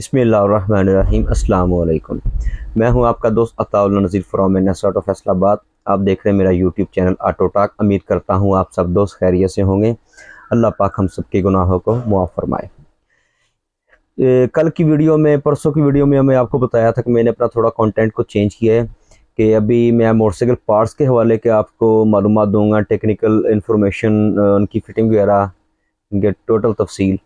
बिस्मिल्लाहिर्रहमानिर्रहीम। अस्सलाम वालेकुम। मैं हूं आपका दोस्त अताउल नज़ीर फ्रॉम नसरत ऑफ फैसलाबाद। आप देख रहे हैं मेरा यूट्यूब चैनल ऑटो टॉक। उम्मीद करता हूं आप सब दोस्त खैरियत से होंगे। अल्लाह पाक हम सब के गुनाहों को मुआफ़ फरमाए। कल की वीडियो में, परसों की वीडियो में मैं आपको बताया था कि मैंने अपना थोड़ा कंटेंट को चेंज किया है कि अभी मैं मोटरसाइकिल पार्ट्स के हवाले के आपको मालूमात दूंगा, टेक्निकल इंफॉर्मेशन, उनकी फ़िटिंग वगैरह, उनके टोटल तफसील।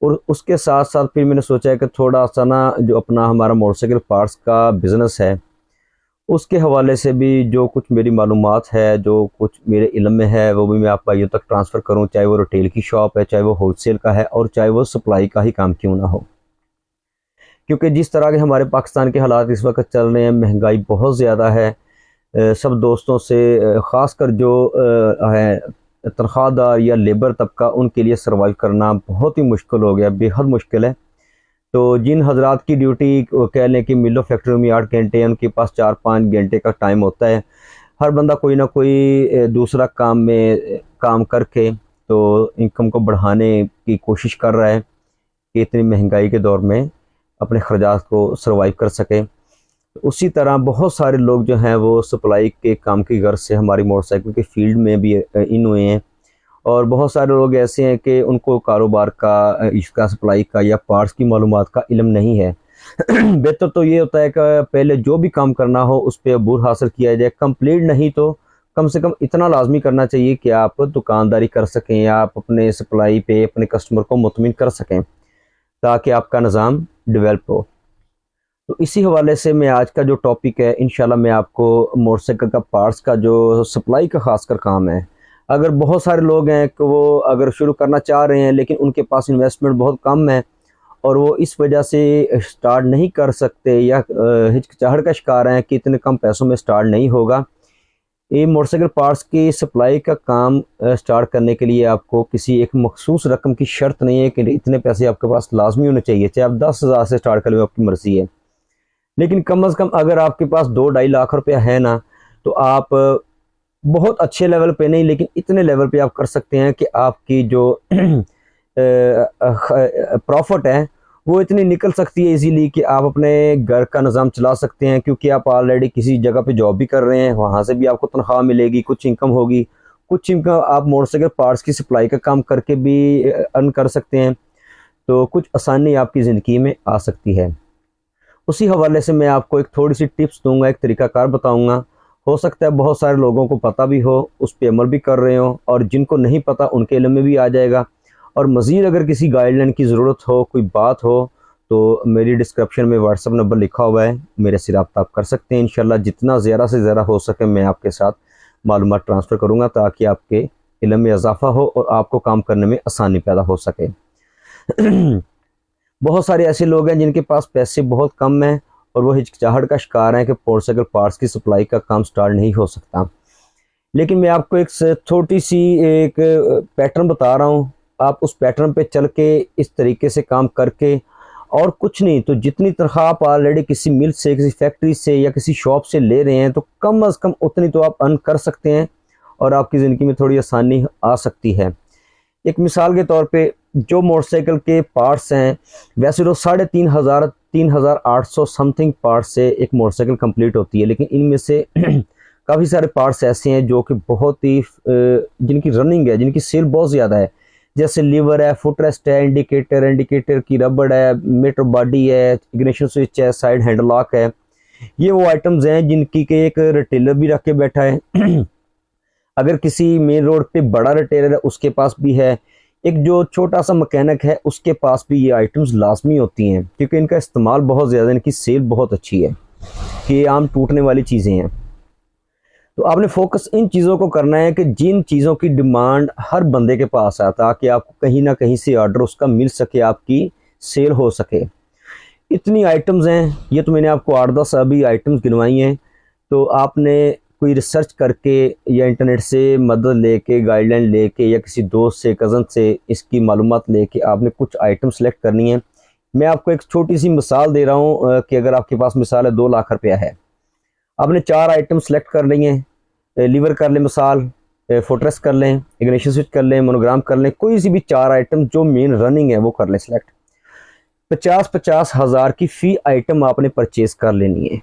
और उसके साथ साथ फिर मैंने सोचा है कि थोड़ा सा ना जो अपना हमारा मोटरसाइकिल पार्ट्स का बिज़नेस है उसके हवाले से भी जो कुछ मेरी मालूमात है, जो कुछ मेरे इल्म में है, वो भी मैं आप भाइयों तक ट्रांसफ़र करूं। चाहे वो रिटेल की शॉप है, चाहे वो होलसेल का है, और चाहे वो सप्लाई का ही काम क्यों ना हो। क्योंकि जिस तरह के हमारे पाकिस्तान के हालात इस वक्त चल रहे हैं, महंगाई बहुत ज़्यादा है। सब दोस्तों से ख़ासकर जो है तनख्वाहदार या लेबर तबका, उनके लिए सर्वाइव करना बहुत ही मुश्किल हो गया, बेहद मुश्किल है। तो जिन हजरात की ड्यूटी कह लें कि मिलो फैक्ट्री में 8 घंटे हैं, उनके पास 4-5 घंटे का टाइम होता है। हर बंदा कोई ना कोई दूसरा काम में काम करके तो इनकम को बढ़ाने की कोशिश कर रहा है कि इतनी महंगाई के दौर में अपने ख़र्चात को सर्वाइव कर सके। उसी तरह बहुत सारे लोग जो हैं वो सप्लाई के काम की गर्ज से हमारी मोटरसाइकिल के फील्ड में भी इन हुए हैं। और बहुत सारे लोग ऐसे हैं कि उनको कारोबार का, इसका सप्लाई का या पार्ट्स की मालूमात का इल्म नहीं है। बेहतर तो ये होता है कि पहले जो भी काम करना हो उस पर अबूर हासिल किया जाए। कंप्लीट नहीं तो कम से कम इतना लाजमी करना चाहिए कि आप दुकानदारी कर सकें या आप अपने सप्लाई पे अपने कस्टमर को मुतमिन कर सकें, ताकि आपका निज़ाम डेवलप हो। तो इसी हवाले से मैं आज का जो टॉपिक है, इंशाल्लाह मैं आपको मोटरसाइकिल का पार्ट्स का जो सप्लाई का खासकर काम है, अगर बहुत सारे लोग हैं कि वो अगर शुरू करना चाह रहे हैं लेकिन उनके पास इन्वेस्टमेंट बहुत कम है और वो इस वजह से स्टार्ट नहीं कर सकते या हिचकिचाहट का शिकार हैं कि इतने कम पैसों में स्टार्ट नहीं होगा। ये मोटरसाइकिल पार्ट्स की सप्लाई का काम स्टार्ट करने के लिए आपको किसी एक मखसूस रकम की शर्त नहीं है कि इतने पैसे आपके पास लाजमी होने चाहिए। चाहे आप 10,000 से स्टार्ट कर लें, आपकी मर्ज़ी है। लेकिन कम अज़ कम अगर आपके पास 2-2.5 लाख रुपया है ना, तो आप बहुत अच्छे लेवल पे नहीं लेकिन इतने लेवल पे आप कर सकते हैं कि आपकी जो प्रॉफिट है वो इतनी निकल सकती है इजीली कि आप अपने घर का निज़ाम चला सकते हैं। क्योंकि आप ऑलरेडी किसी जगह पे जॉब भी कर रहे हैं, वहाँ से भी आपको तनख्वाह मिलेगी, कुछ इनकम होगी। कुछ इनकम आप मोटरसाइकिल पार्ट्स की सप्लाई का काम करके भी अर्न कर सकते हैं। तो कुछ आसानी आपकी ज़िंदगी में आ सकती है। उसी हवाले से मैं आपको एक थोड़ी सी टिप्स दूंगा, एक तरीक़ाकार बताऊंगा। हो सकता है बहुत सारे लोगों को पता भी हो, उस पर अमल भी कर रहे हो, और जिनको नहीं पता उनके इल्म में भी आ जाएगा। और मज़ीद अगर किसी गाइडलाइन की ज़रूरत हो, कोई बात हो, तो मेरी डिस्क्रिप्शन में व्हाट्सअप नंबर लिखा हुआ है, मेरे से रब्ता आप कर सकते हैं। इंशाल्लाह जितना ज़्यादा से ज़्यादा हो सके मैं आपके साथ मालूमात ट्रांसफ़र करूँगा, ताकि आपके इल्म में इजाफ़ा हो और आपको काम करने में आसानी पैदा हो सके। बहुत सारे ऐसे लोग हैं जिनके पास पैसे बहुत कम हैं और वो हिचकिचाहट का शिकार हैं कि मोटरसाइकिल पार्ट्स की सप्लाई का काम स्टार्ट नहीं हो सकता। लेकिन मैं आपको एक छोटी सी एक पैटर्न बता रहा हूँ। आप उस पैटर्न पे चल के इस तरीके से काम करके, और कुछ नहीं तो जितनी तनख्वाह आप ऑलरेडी किसी मिल से, किसी फैक्ट्री से या किसी शॉप से ले रहे हैं, तो कम अज़ कम उतनी तो आप अर्न कर सकते हैं और आपकी ज़िंदगी में थोड़ी आसानी आ सकती है। एक मिसाल के तौर पे जो मोटरसाइकिल के पार्ट्स हैं, वैसे तो 3,500 3,800 समथिंग पार्ट्स से एक मोटरसाइकिल कंप्लीट होती है। लेकिन इनमें से काफ़ी सारे पार्ट्स ऐसे हैं जो कि बहुत ही जिनकी रनिंग है, जिनकी सेल बहुत ज़्यादा है। जैसे लीवर है, फुटरेस्ट है, इंडिकेटर की रबड़ है, मीटर बॉडी है, इग्निशन स्विच है, साइड हैंडल लॉक है। ये वो आइटम्स हैं जिनकी के एक रिटेलर भी रख के बैठा है। अगर किसी मेन रोड पे बड़ा रिटेलर है उसके पास भी है, एक जो छोटा सा मैकेनिक है उसके पास भी ये आइटम्स लाजमी होती हैं, क्योंकि इनका इस्तेमाल बहुत ज़्यादा, इनकी सेल बहुत अच्छी है कि ये आम टूटने वाली चीज़ें हैं। तो आपने फोकस इन चीज़ों को करना है कि जिन चीज़ों की डिमांड हर बंदे के पास है, ताकि आपको कहीं ना कहीं से ऑर्डर उसका मिल सके, आपकी सेल हो सके। इतनी आइटम्स हैं, ये तो मैंने आपको 8-10 अभी आइटम्स गिनवाई हैं। तो आपने कोई रिसर्च करके या इंटरनेट से मदद लेके, गाइडलाइन लेके, या किसी दोस्त से, कज़न से इसकी मालूमात लेके आपने कुछ आइटम सेलेक्ट करनी है। मैं आपको एक छोटी सी मिसाल दे रहा हूँ कि अगर आपके पास मिसाल है 2 लाख रुपया है, आपने 4 आइटम सेलेक्ट कर ली हैं। लीवर कर लें मिसाल, फुटरेस्ट कर लें, इग्निशन स्विच कर लें, मोनोग्राम कर लें, कोई सी भी 4 आइटम जो मेन रनिंग है वो कर लें सेलेक्ट। 50-50 हज़ार की फ़ी आइटम आपने परचेज कर लेनी है।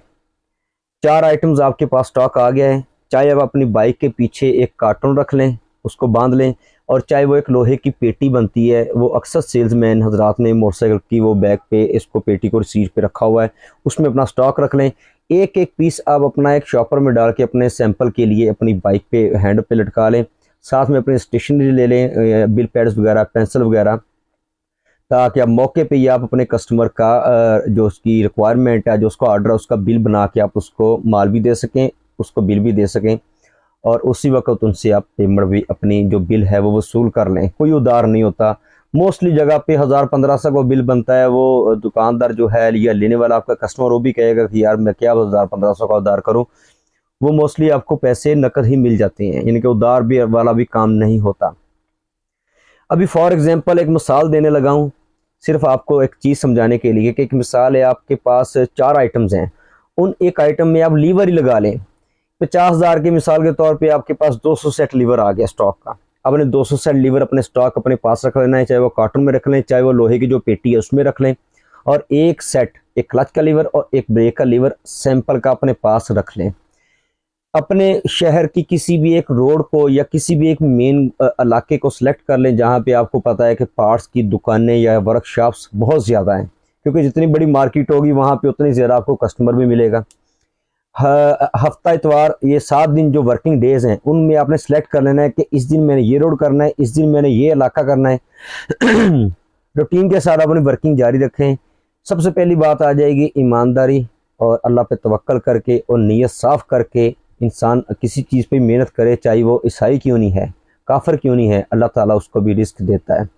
4 आइटम्स आपके पास स्टॉक आ गया है, चाहे आप अपनी बाइक के पीछे एक कार्टून रख लें, उसको बांध लें, और चाहे वो एक लोहे की पेटी बनती है, वो अक्सर सेल्समैन हजरात ने मोटरसाइकिल की वो बैग पे इसको पेटी को सीट पे रखा हुआ है, उसमें अपना स्टॉक रख लें। एक एक पीस आप अपना एक शॉपर में डाल के अपने सैंपल के लिए अपनी बाइक पे हैंड पे लटका लें। साथ में अपनी स्टेशनरी ले लें, बिल पैड्स वगैरह, पेंसिल वगैरह, ताकि आप मौके पे ही आप अपने कस्टमर का जो उसकी रिक्वायरमेंट है, जो उसका ऑर्डर है, उसका बिल बना के आप उसको माल भी दे सकें, उसको बिल भी दे सकें, और उसी वक्त उनसे आप पेमेंट भी अपनी जो बिल है वो वसूल कर लें। कोई उधार नहीं होता। मोस्टली जगह पे 1000-1500 का बिल बनता है, वो दुकानदार जो है या लेने वाला आपका कस्टमर वो भी कहेगा कि यार मैं क्या 1000-1500 का उधार करूं। वो मोस्टली आपको पैसे नकद ही मिल जाते हैं, यानी कि उधार भी वाला भी काम नहीं होता। अभी फॉर एग्जांपल एक मिसाल देने लगा हूँ, सिर्फ आपको एक चीज़ समझाने के लिए कि एक मिसाल है, आपके पास 4 आइटम्स हैं, उन एक आइटम में आप लीवर ही लगा लें। 50,000 की मिसाल के तौर पे आपके पास 200 सेट लीवर आ गया स्टॉक का। आपने 200 सेट लीवर अपने स्टॉक अपने पास रख लेना है, चाहे वो कार्टून में रख लें, चाहे वो लोहे की जो पेटी है उसमें रख लें, और एक सेट एक क्लच का लीवर और एक ब्रेक का लीवर सैंपल का अपने पास रख लें। अपने शहर की किसी भी एक रोड को या किसी भी एक मेन इलाके को सिलेक्ट कर लें, जहाँ पे आपको पता है कि पार्ट्स की दुकानें या वर्कशॉप्स बहुत ज़्यादा हैं, क्योंकि जितनी बड़ी मार्केट होगी वहाँ पे उतनी ज़्यादा आपको कस्टमर भी मिलेगा। हफ्ता इतवार ये 7 दिन जो वर्किंग डेज़ हैं, उनमें आपने सेलेक्ट कर लेना है कि इस दिन मैंने ये रोड करना है, इस दिन मैंने ये इलाका करना है। रूटीन के साथ अपनी वर्किंग जारी रखें। सबसे पहली बात आ जाएगी ईमानदारी, और अल्लाह पे तवक्कल करके और नीयत साफ़ करके इंसान किसी चीज़ पे मेहनत करे, चाहे वो ईसाई क्यों नहीं है, काफिर क्यों नहीं है, अल्लाह ताला उसको भी रिस्क देता है।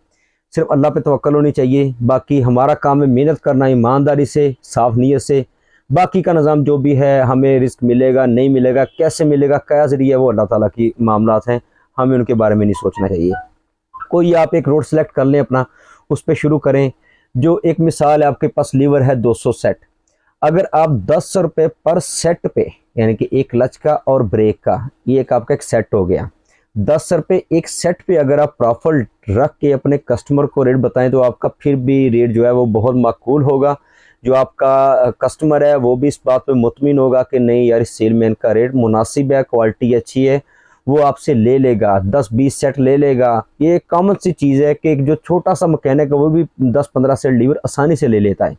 सिर्फ अल्लाह पे तवक्कल होनी चाहिए। बाकी हमारा काम है मेहनत करना ईमानदारी से, साफ नीयत से। बाकी का निज़ाम जो भी है, हमें रिस्क मिलेगा नहीं मिलेगा, कैसे मिलेगा, क्या ज़रिया, वो अल्लाह ताला की मामलात हैं, हमें उनके बारे में नहीं सोचना चाहिए। कोई आप एक रोड सेलेक्ट कर लें अपना, उस पर शुरू करें। जो एक मिसाल है, आपके पास लीवर है 200 सेट, अगर आप 10 रुपये पर सेट पे, यानी कि एक क्लच का और ब्रेक का, ये एक आपका एक सेट हो गया, 10 रुपये एक सेट पे अगर आप प्रॉफिट रख के अपने कस्टमर को रेट बताएं, तो आपका फिर भी रेट जो है वो बहुत माकूल होगा। जो आपका कस्टमर है वो भी इस बात पे मुतमिन होगा कि नहीं यार, इस सेलमैन का रेट मुनासिब है, क्वालिटी अच्छी है, वो आपसे ले लेगा, 10-20 सेट ले लेगा। ये कॉमन सी चीज़ है कि जो छोटा सा मैकेनिक है वो भी 10-15 सेट लीवर आसानी से ले लेता है।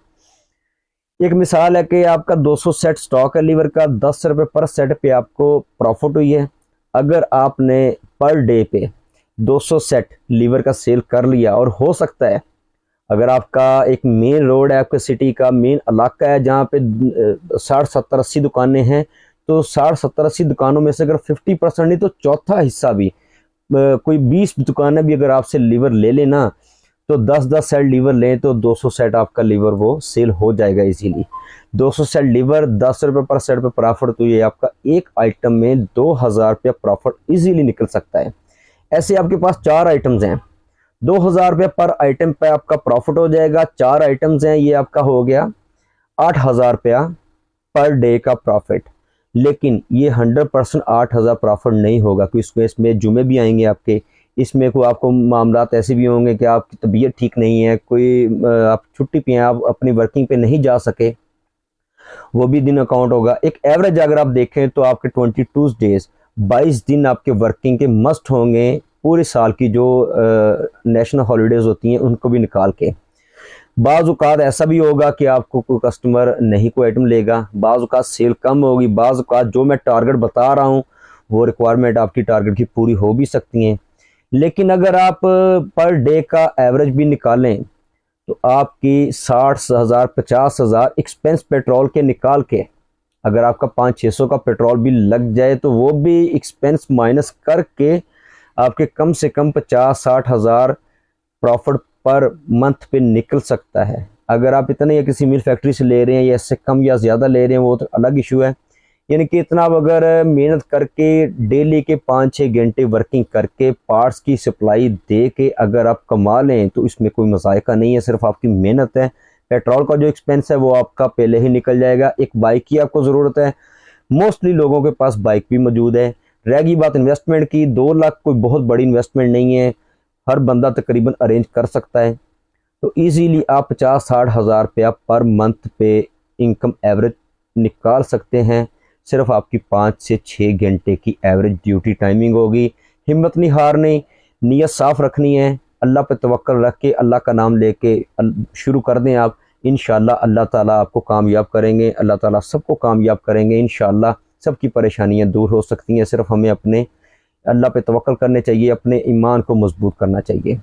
एक मिसाल है कि आपका 200 सेट स्टॉक है लीवर का, 10 रुपये पर सेट पे आपको प्रॉफिट हुई है। अगर आपने पर डे पे 200 सेट लीवर का सेल कर लिया, और हो सकता है अगर आपका एक मेन रोड है, आपके सिटी का मेन इलाका है जहाँ पे 60-70-80 दुकानें हैं, तो 60-70-80 दुकानों में से अगर 50% नहीं तो चौथा हिस्सा भी, कोई 20 दुकानें भी अगर आपसे लीवर ले लेना, तो 10-10 सेट लीवर लें तो 200 सेट आपका लीवर वो सेल हो जाएगा इजीली। 200 सेट लीवर 10 रुपये पर सेट पे प्रॉफिट, तो ये आपका एक आइटम में 2000 रुपया प्रॉफिट इजीली निकल सकता है। ऐसे आपके पास 4 आइटम्स हैं, 2000 रुपये पर आइटम पे आपका प्रॉफिट हो जाएगा। 4 आइटम्स हैं, ये आपका हो गया 8000 रुपया पर डे का प्रॉफिट। लेकिन ये 100% 8000 प्रॉफिट नहीं होगा, क्योंकि इसमें जुमे भी आएंगे आपके, इसमें कोई आपको मामलात ऐसे भी होंगे कि आपकी तबीयत ठीक नहीं है, कोई आप छुट्टी पे हैं, आप अपनी वर्किंग पे नहीं जा सके, वो भी दिन अकाउंट होगा। एक एवरेज अगर आप देखें तो आपके 22 डेज, 22 दिन आपके वर्किंग के मस्ट होंगे पूरे साल की, जो नेशनल हॉलीडेज होती हैं उनको भी निकाल के। बाज़ औक़ात ऐसा भी होगा कि आपको कोई कस्टमर नहीं कोई आइटम लेगा, बाज़ औक़ात सेल कम होगी, बाज़ औक़ात जो मैं टारगेट बता रहा हूँ वो रिक्वायरमेंट आपकी टारगेट की पूरी हो भी सकती हैं। लेकिन अगर आप पर डे का एवरेज भी निकालें तो आपकी 60,000 50,000 एक्सपेंस पेट्रोल के निकाल के, अगर आपका 500-600 का पेट्रोल भी लग जाए तो वो भी एक्सपेंस माइनस करके आपके कम से कम 50-60 हज़ार प्रॉफिट पर मंथ पे निकल सकता है। अगर आप इतने या किसी मिल फैक्ट्री से ले रहे हैं या इससे कम या ज़्यादा ले रहे हैं, वो तो अलग इशू है। यानी कि इतना आप अगर मेहनत करके डेली के 5-6 घंटे वर्किंग करके पार्ट्स की सप्लाई दे के अगर आप कमा लें तो इसमें कोई मज़ायका नहीं है, सिर्फ आपकी मेहनत है। पेट्रोल का जो एक्सपेंस है वो आपका पहले ही निकल जाएगा। एक बाइक की आपको ज़रूरत है, मोस्टली लोगों के पास बाइक भी मौजूद है। रह गई बात इन्वेस्टमेंट की, 2 लाख कोई बहुत बड़ी इन्वेस्टमेंट नहीं है, हर बंदा तकरीबन अरेंज कर सकता है। तो इजीली आप 50-60 हज़ार रुपया पर मंथ पे इनकम एवरेज निकाल सकते हैं। सिर्फ आपकी 5 से 6 घंटे की एवरेज ड्यूटी टाइमिंग होगी। हिम्मत नहीं हारनी, नीयत साफ़ रखनी है, अल्लाह पे तवक्कल रख के अल्लाह का नाम लेके शुरू कर दें आप। इंशाअल्लाह अल्लाह ताला आपको कामयाब करेंगे, अल्लाह ताला सबको कामयाब करेंगे इंशाअल्लाह। सबकी परेशानियां दूर हो सकती हैं, सिर्फ हमें अपने अल्लाह पे तवक्कल करने चाहिए, अपने ईमान को मजबूत करना चाहिए।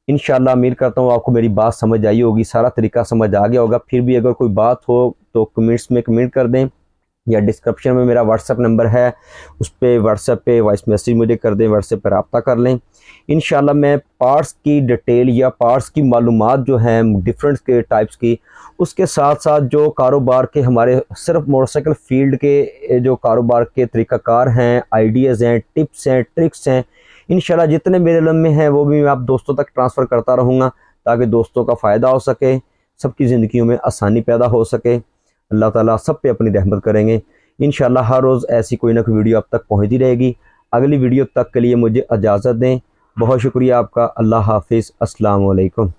इंशाअल्लाह उम्मीद करता हूँ आपको मेरी बात समझ आई होगी, सारा तरीका समझ आ गया होगा। फिर भी अगर कोई बात हो तो कमेंट्स में कमेंट कर दें, या डिस्क्रिप्शन में मेरा व्हाट्सएप नंबर है, उस पर व्हाट्सएप पे वॉइस मैसेज मुझे कर दें, व्हाट्सएप पर रब्ता कर लें। इंशाल्लाह मैं पार्ट्स की डिटेल या पार्ट्स की मालूमात जो हैं डिफरेंट के टाइप्स की, उसके साथ साथ जो कारोबार के हमारे सिर्फ मोटरसाइकिल फील्ड के जो कारोबार के तरीक़ाकार हैं, आइडियाज़ हैं, टिप्स हैं, ट्रिक्स हैं, इंशाल्लाह जितने मेरे इल्म में हैं वो भी मैं आप दोस्तों तक ट्रांसफ़र करता रहूँगा, ताकि दोस्तों का फ़ायदा हो सके, सबकी ज़िंदगियों में आसानी पैदा हो सके। अल्लाह ताला सब पे अपनी रहमत करेंगे इंशाल्लाह। हर रोज़ ऐसी कोई ना कोई वीडियो आप तक पहुँचती रहेगी। अगली वीडियो तक के लिए मुझे इजाज़त दें। बहुत शुक्रिया आपका। अल्लाह हाफिज़। अस्सलाम वालेकुम।